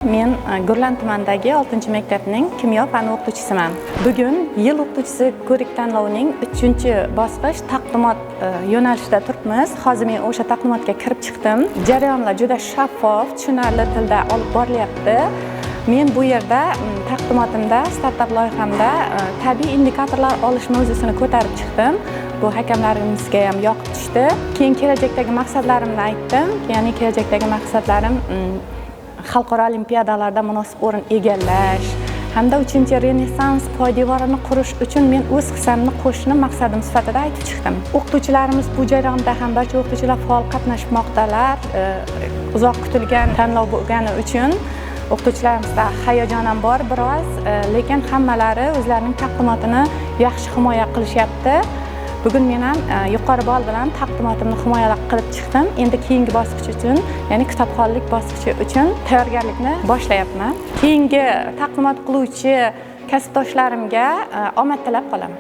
Men Gurlan tumanidagi 6-maktabning kimyo fani o'qituvchisiman. Bugun yil o'qituvchisi ko'rik tanlovining 3-bosqich taqdimot yo'nalishida turibmiz. Hozir men o'sha taqdimotga kirib chiqdim. Jarayonlar juda shaffof, tushunarli tilda olib borilyapti. Men bu yerda taqdimotimda, startap loyihamda tabiiy indikatorlar olish mavzusini ko'tarib chiqdim. Bu hakamlarimizga ham yoqib tushdi. Keyin kelajakdagi maqsadlarimni aytdim. Ya'ni kelajakdagi maqsadlarim xalqaro olimpiadalarda munosib o'rin egallash hamda 3-Renessans poydevorini qurish uchun men o'z hissamni qo'shishni maqsadim sifatida aytib chiqdim. O'qituvchilarimiz bu jarayonda ham barcha o'qituvchilar faol qatnashmoqdalar. Uzoq kutilgan tanlov bo'lgani uchun o'qituvchilarimizda hayajon ham bor biroz, lekin hammalari o'zlarining taqdimotini yaxshi himoya qilishyapti. Bugun men ham yuqori ball bilan taqdimotimni himoya qilib chiqdim. Endi keyingi bosqich uchun, ya'ni kitobxonlik bosqichi uchun tayyorgarlikni boshlayapman. Keyingi taqdimot qiluvchi kasbdoshlarimga omad tilab qolaman.